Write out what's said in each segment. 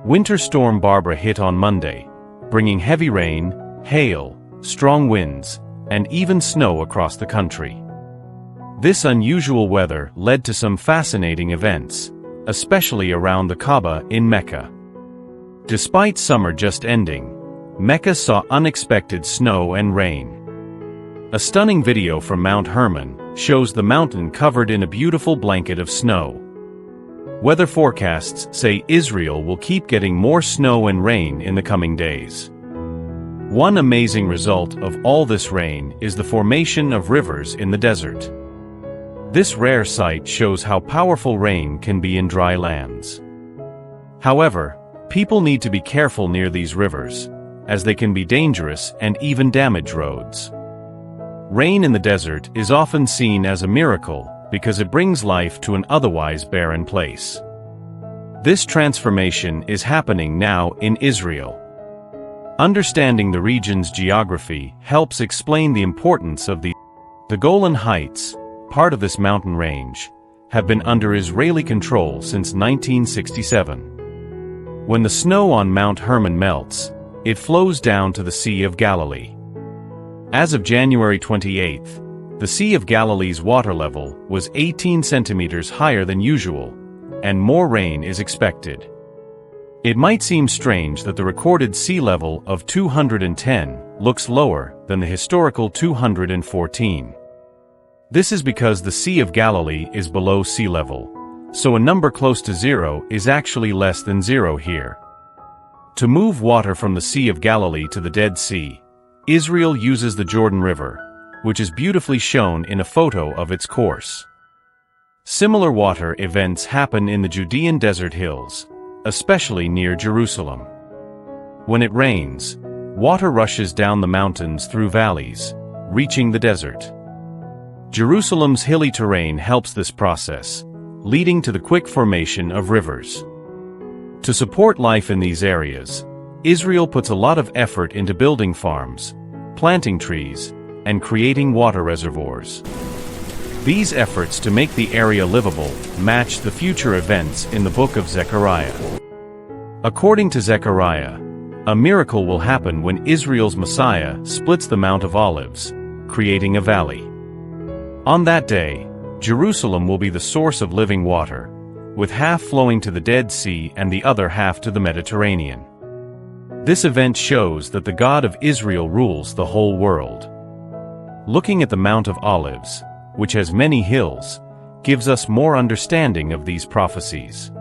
Winter Storm Barbara hit on Monday, bringing heavy rain, hail, strong winds, and even snow across the country. This unusual weather led to some fascinating events, especially around the Kaaba in Mecca. Despite summer just ending, Mecca saw unexpected snow and rain. A stunning video from Mount Hermon shows the mountain covered in a beautiful blanket of snow. Weather forecasts say Israel will keep getting more snow and rain in the coming days. One amazing result of all this rain is the formation of rivers in the desert. This rare sight shows how powerful rain can be in dry lands. However, people need to be careful near these rivers, as they can be dangerous and even damage roads. Rain in the desert is often seen as a miracle because it brings life to an otherwise barren place. This transformation is happening now in Israel. Understanding the region's geography helps explain the importance of the Golan Heights, part of this mountain range, have been under Israeli control since 1967. When the snow on Mount Hermon melts, it flows down to the Sea of Galilee. As of January 28th, the Sea of Galilee's water level was 18 centimeters higher than usual, and more rain is expected. It might seem strange that the recorded sea level of 210 looks lower than the historical 214. This is because the Sea of Galilee is below sea level, so a number close to zero is actually less than zero here. To move water from the Sea of Galilee to the Dead Sea, Israel uses the Jordan River, which is beautifully shown in a photo of its course. Similar water events happen in the Judean desert hills, especially near Jerusalem. When it rains, water rushes down the mountains through valleys, reaching the desert. Jerusalem's hilly terrain helps this process, leading to the quick formation of rivers. To support life in these areas, Israel puts a lot of effort into building farms, planting trees, and creating water reservoirs. These efforts to make the area livable match the future events in the book of Zechariah. According to Zechariah, a miracle will happen when Israel's Messiah splits the Mount of Olives, creating a valley. On that day, Jerusalem will be the source of living water, with half flowing to the Dead Sea and the other half to the Mediterranean. This event shows that the God of Israel rules the whole world. Looking at the Mount of Olives, which has many hills, gives us more understanding of these prophecies.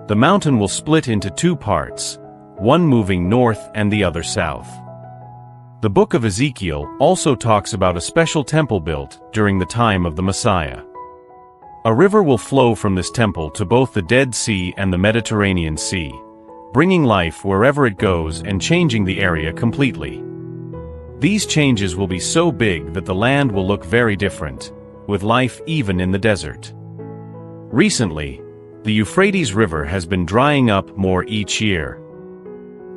The mountain will split into two parts, one moving north and the other south. The book of Ezekiel also talks about a special temple built during the time of the Messiah. A river will flow from this temple to both the Dead Sea and the Mediterranean Sea, bringing life wherever it goes and changing the area completely. These changes will be so big that the land will look very different, with life even in the desert. Recently, the Euphrates River has been drying up more each year.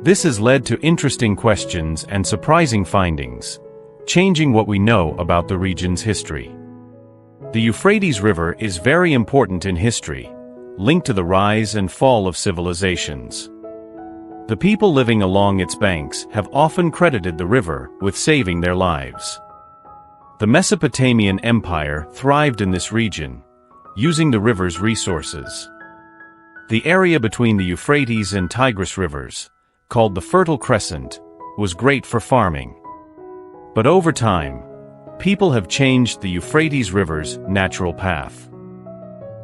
This has led to interesting questions and surprising findings, changing what we know about the region's history. The Euphrates River is very important in history, linked to the rise and fall of civilizations. The people living along its banks have often credited the river with saving their lives. The Mesopotamian Empire thrived in this region, using the river's resources. The area between the Euphrates and Tigris rivers, called the Fertile Crescent, was great for farming. But over time, people have changed the Euphrates River's natural path.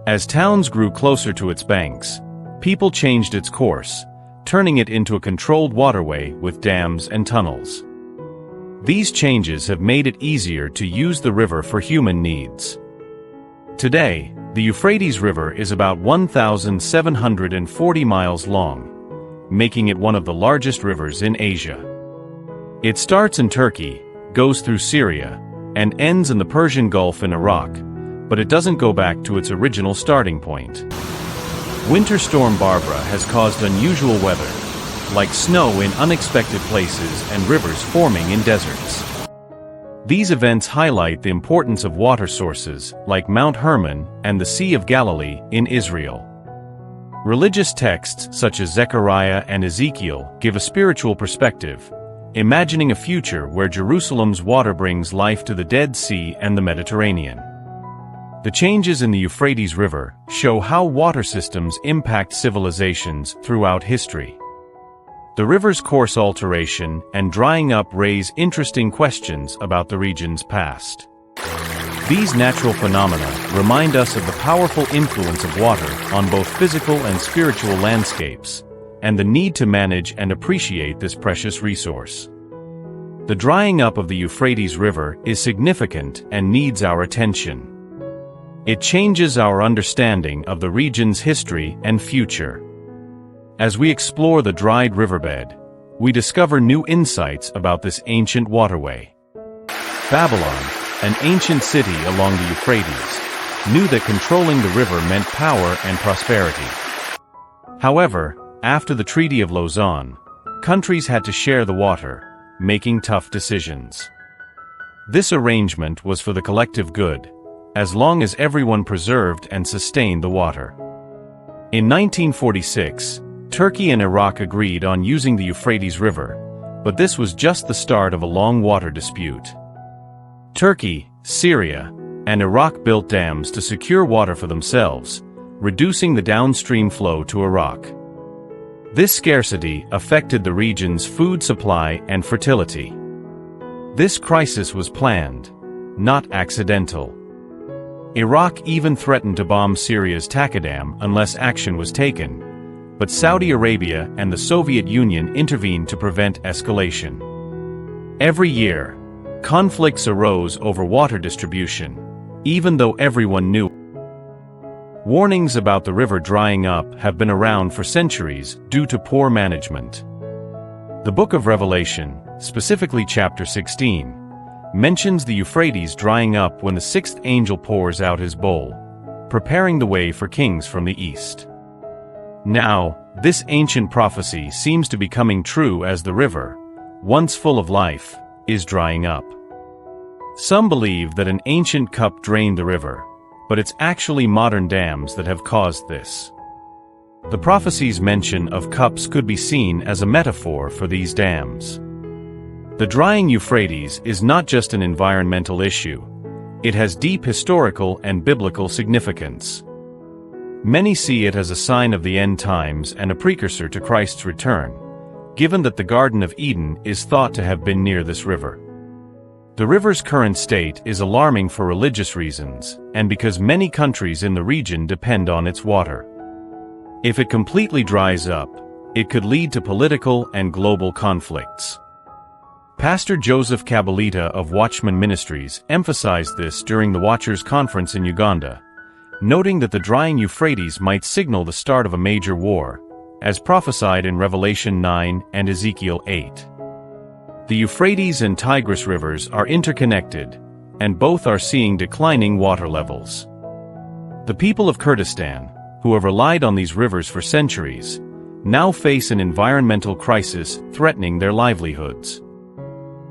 As towns grew closer to its banks, people changed its course, turning it into a controlled waterway with dams and tunnels. These changes have made it easier to use the river for human needs. Today, the Euphrates River is about 1,740 miles long, making it one of the largest rivers in Asia. It starts in Turkey, goes through Syria, and ends in the Persian Gulf in Iraq, but it doesn't go back to its original starting point. Winter Storm Barbara has caused unusual weather, like snow in unexpected places and rivers forming in deserts. These events highlight the importance of water sources like Mount Hermon and the Sea of Galilee in Israel. Religious texts such as Zechariah and Ezekiel give a spiritual perspective, imagining a future where Jerusalem's water brings life to the Dead Sea and the Mediterranean. The changes in the Euphrates River show how water systems impact civilizations throughout history. The river's course alteration and drying up raise interesting questions about the region's past. These natural phenomena remind us of the powerful influence of water on both physical and spiritual landscapes, and the need to manage and appreciate this precious resource. The drying up of the Euphrates River is significant and needs our attention. It changes our understanding of the region's history and future. As we explore the dried riverbed, we discover new insights about this ancient waterway. Babylon, an ancient city along the Euphrates, knew that controlling the river meant power and prosperity. However, after the Treaty of Lausanne, countries had to share the water, making tough decisions. This arrangement was for the collective good, as long as everyone preserved and sustained the water. In 1946, Turkey and Iraq agreed on using the Euphrates River, but this was just the start of a long water dispute. Turkey, Syria, and Iraq built dams to secure water for themselves, reducing the downstream flow to Iraq. This scarcity affected the region's food supply and fertility. This crisis was planned, not accidental. Iraq even threatened to bomb Syria's Takadam unless action was taken, but Saudi Arabia and the Soviet Union intervened to prevent escalation. Every year, conflicts arose over water distribution, even though everyone knew. Warnings about the river drying up have been around for centuries due to poor management. The Book of Revelation, specifically chapter 16, mentions the Euphrates drying up when the sixth angel pours out his bowl, preparing the way for kings from the east. Now, this ancient prophecy seems to be coming true as the river, once full of life, is drying up. Some believe that an ancient cup drained the river, but it's actually modern dams that have caused this. The prophecy's mention of cups could be seen as a metaphor for these dams. The drying Euphrates is not just an environmental issue, it has deep historical and biblical significance. Many see it as a sign of the end times and a precursor to Christ's return, given that the Garden of Eden is thought to have been near this river. The river's current state is alarming for religious reasons, and because many countries in the region depend on its water. If it completely dries up, it could lead to political and global conflicts. Pastor Joseph Kabalita of Watchman Ministries emphasized this during the Watchers Conference in Uganda, noting that the drying Euphrates might signal the start of a major war, as prophesied in Revelation 9 and Ezekiel 8. The Euphrates and Tigris rivers are interconnected, and both are seeing declining water levels. The people of Kurdistan, who have relied on these rivers for centuries, now face an environmental crisis threatening their livelihoods.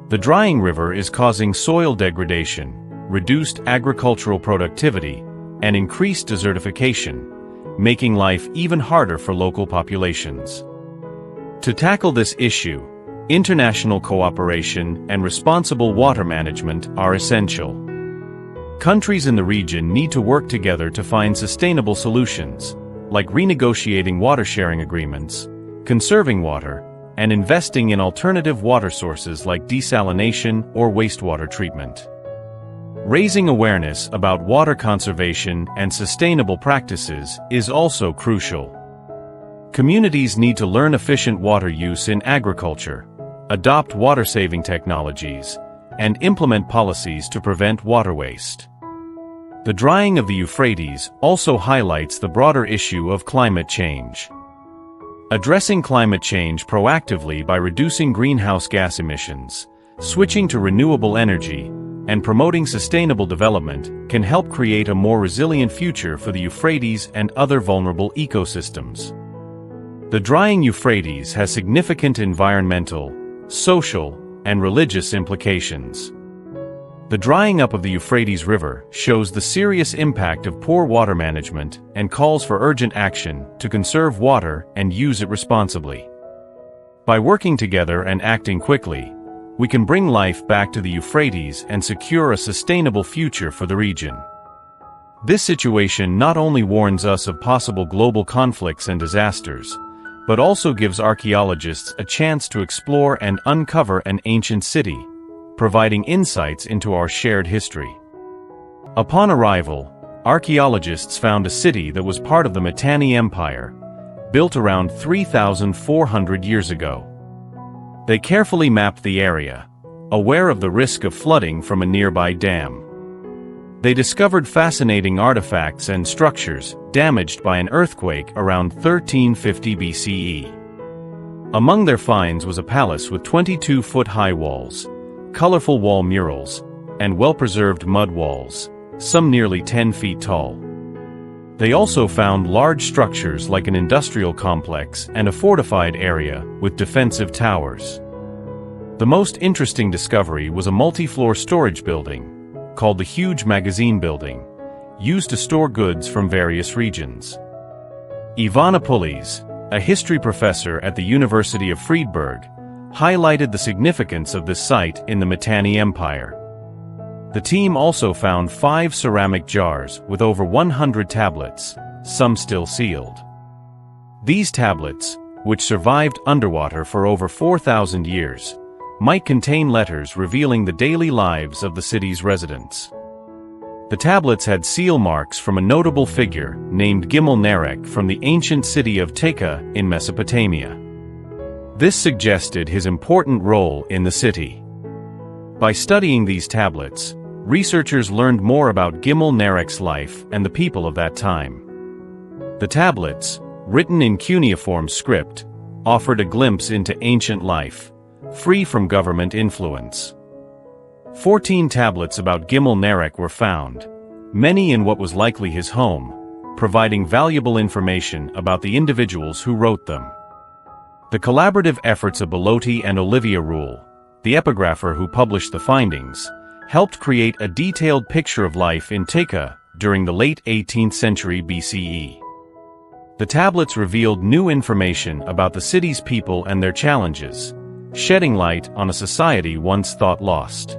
The drying river is causing soil degradation, reduced agricultural productivity, and increased desertification, making life even harder for local populations. To tackle this issue, international cooperation and responsible water management are essential. Countries in the region need to work together to find sustainable solutions, like renegotiating water-sharing agreements, conserving water, and investing in alternative water sources like desalination or wastewater treatment. Raising awareness about water conservation and sustainable practices is also crucial. Communities need to learn efficient water use in agriculture, adopt water-saving technologies, and implement policies to prevent water waste. The drying of the Euphrates also highlights the broader issue of climate change. Addressing climate change proactively by reducing greenhouse gas emissions, switching to renewable energy, and promoting sustainable development can help create a more resilient future for the Euphrates and other vulnerable ecosystems. The drying Euphrates has significant environmental, social, and religious implications. The drying up of the Euphrates River shows the serious impact of poor water management and calls for urgent action to conserve water and use it responsibly. By working together and acting quickly, we can bring life back to the Euphrates and secure a sustainable future for the region. This situation not only warns us of possible global conflicts and disasters, but also gives archaeologists a chance to explore and uncover an ancient city, providing insights into our shared history. Upon arrival, archaeologists found a city that was part of the Mitanni Empire, built around 3,400 years ago. They carefully mapped the area, aware of the risk of flooding from a nearby dam. They discovered fascinating artifacts and structures damaged by an earthquake around 1350 BCE. Among their finds was a palace with 22-foot-high walls, colorful wall murals, and well-preserved mud walls, some nearly 10 feet tall. They also found large structures like an industrial complex and a fortified area with defensive towers. The most interesting discovery was a multi-floor storage building, called the Huge Magazine Building, used to store goods from various regions. Ivana Pulis, a history professor at the University of Friedberg, highlighted the significance of this site in the Mitanni Empire. The team also found 5 ceramic jars with over 100 tablets, some still sealed. These tablets, which survived underwater for over 4,000 years, might contain letters revealing the daily lives of the city's residents. The tablets had seal marks from a notable figure named Gimel-Nerek from the ancient city of Teka in Mesopotamia. This suggested his important role in the city. By studying these tablets, researchers learned more about Gimel-Nerek's life and the people of that time. The tablets, written in cuneiform script, offered a glimpse into ancient life, free from government influence. 14 tablets about Gimel-Nerek were found, many in what was likely his home, providing valuable information about the individuals who wrote them. The collaborative efforts of Belotti and Olivia Rule, the epigrapher who published the findings, helped create a detailed picture of life in Teka during the late 18th century BCE. The tablets revealed new information about the city's people and their challenges, shedding light on a society once thought lost.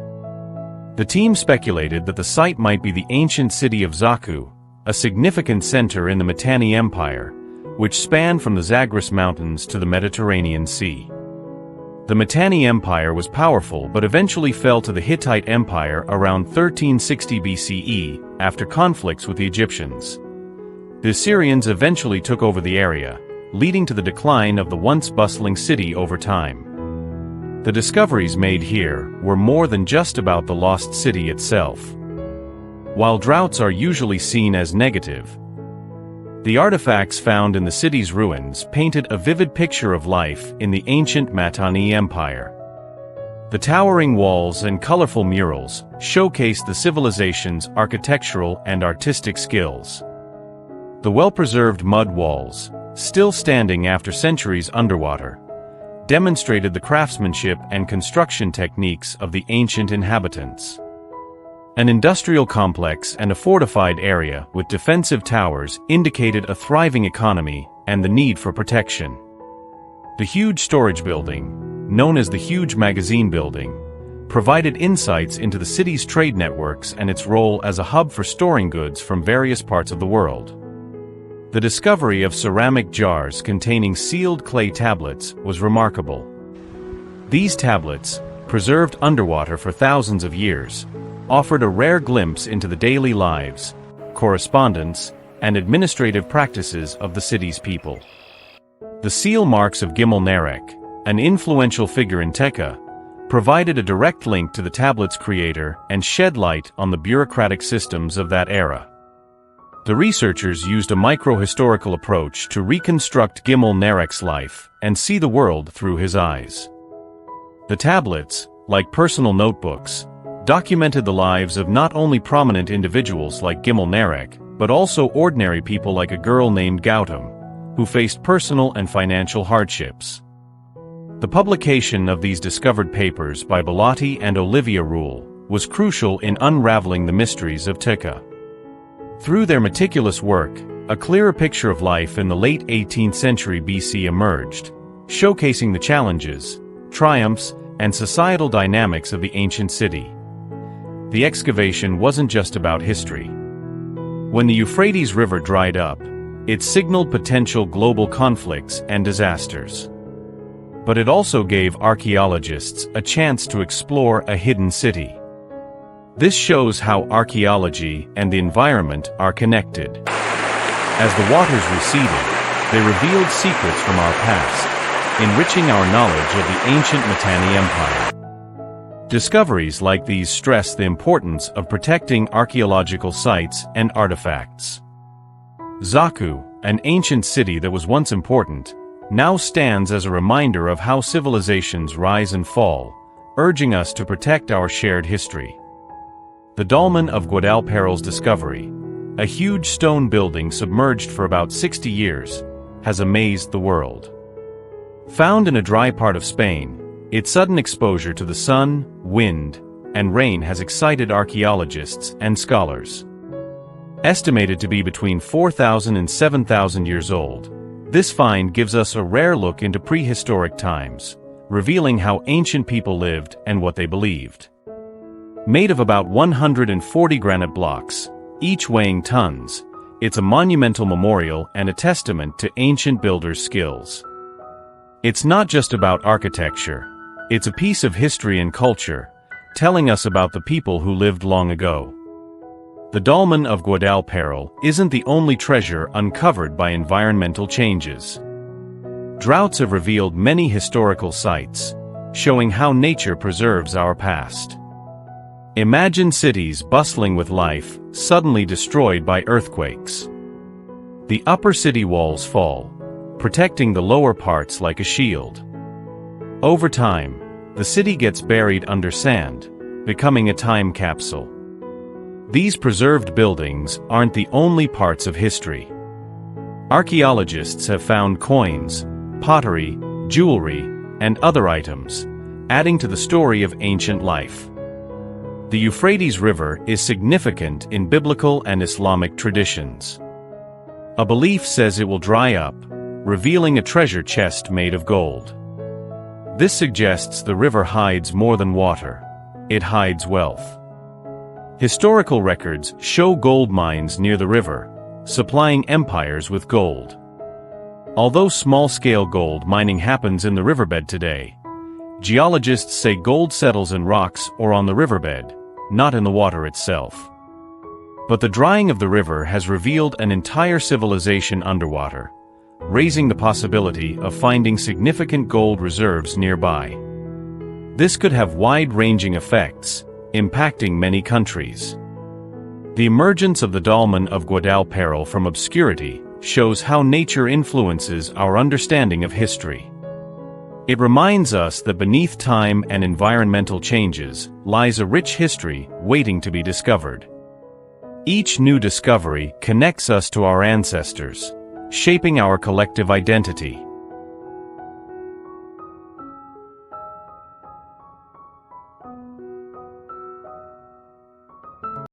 The team speculated that the site might be the ancient city of Zaku, a significant center in the Mitanni Empire, which spanned from the Zagros Mountains to the Mediterranean Sea. The Mitanni Empire was powerful but eventually fell to the Hittite Empire around 1360 BCE after conflicts with the Egyptians. The Assyrians eventually took over the area, leading to the decline of the once bustling city over time. The discoveries made here were more than just about the lost city itself. While droughts are usually seen as negative, the artifacts found in the city's ruins painted a vivid picture of life in the ancient Mitanni Empire. The towering walls and colorful murals showcased the civilization's architectural and artistic skills. The well-preserved mud walls, still standing after centuries underwater, demonstrated the craftsmanship and construction techniques of the ancient inhabitants. An industrial complex and a fortified area with defensive towers indicated a thriving economy and the need for protection. The huge storage building, known as the Huge Magazine Building, provided insights into the city's trade networks and its role as a hub for storing goods from various parts of the world. The discovery of ceramic jars containing sealed clay tablets was remarkable. These tablets, preserved underwater for thousands of years, offered a rare glimpse into the daily lives, correspondence, and administrative practices of the city's people. The seal marks of Gimel-Nerek, an influential figure in Teka, provided a direct link to the tablet's creator and shed light on the bureaucratic systems of that era. The researchers used a microhistorical approach to reconstruct Gimel-Nerek's life and see the world through his eyes. The tablets, like personal notebooks, documented the lives of not only prominent individuals like Gimel-Nerek, but also ordinary people like a girl named Gautam, who faced personal and financial hardships. The publication of these discovered papers by Belotti and Olivia Rule was crucial in unraveling the mysteries of Mecca. Through their meticulous work, a clearer picture of life in the late 18th century BC emerged, showcasing the challenges, triumphs, and societal dynamics of the ancient city. The excavation wasn't just about history. When the Euphrates River dried up, it signaled potential global conflicts and disasters. But it also gave archaeologists a chance to explore a hidden city. This shows how archaeology and the environment are connected. As the waters receded, they revealed secrets from our past, enriching our knowledge of the ancient Mitanni Empire. Discoveries like these stress the importance of protecting archaeological sites and artifacts. Zaku, an ancient city that was once important, now stands as a reminder of how civilizations rise and fall, urging us to protect our shared history. The dolmen of Guadalpero's discovery, a huge stone building submerged for about 60 years, has amazed the world. Found in a dry part of Spain, its sudden exposure to the sun, wind, and rain has excited archaeologists and scholars. Estimated to be between 4,000 and 7,000 years old, this find gives us a rare look into prehistoric times, revealing how ancient people lived and what they believed. Made of about 140 granite blocks, each weighing tons, it's a monumental memorial and a testament to ancient builders' skills. It's not just about architecture, it's a piece of history and culture, telling us about the people who lived long ago. The dolmen of Guadalpero isn't the only treasure uncovered by environmental changes. Droughts have revealed many historical sites, showing how nature preserves our past. Imagine cities bustling with life, suddenly destroyed by earthquakes. The upper city walls fall, protecting the lower parts like a shield. Over time, the city gets buried under sand, becoming a time capsule. These preserved buildings aren't the only parts of history. Archaeologists have found coins, pottery, jewelry, and other items, adding to the story of ancient life. The Euphrates River is significant in biblical and Islamic traditions. A belief says it will dry up, revealing a treasure chest made of gold. This suggests the river hides more than water. It hides wealth. Historical records show gold mines near the river, supplying empires with gold. Although small-scale gold mining happens in the riverbed today, geologists say gold settles in rocks or on the riverbed, not in the water itself. But the drying of the river has revealed an entire civilization underwater, raising the possibility of finding significant gold reserves nearby. This could have wide-ranging effects, impacting many countries. The emergence of the dolmen of Guadalpero from obscurity shows how nature influences our understanding of history. It reminds us that beneath time and environmental changes lies a rich history waiting to be discovered. Each new discovery connects us to our ancestors, shaping our collective identity.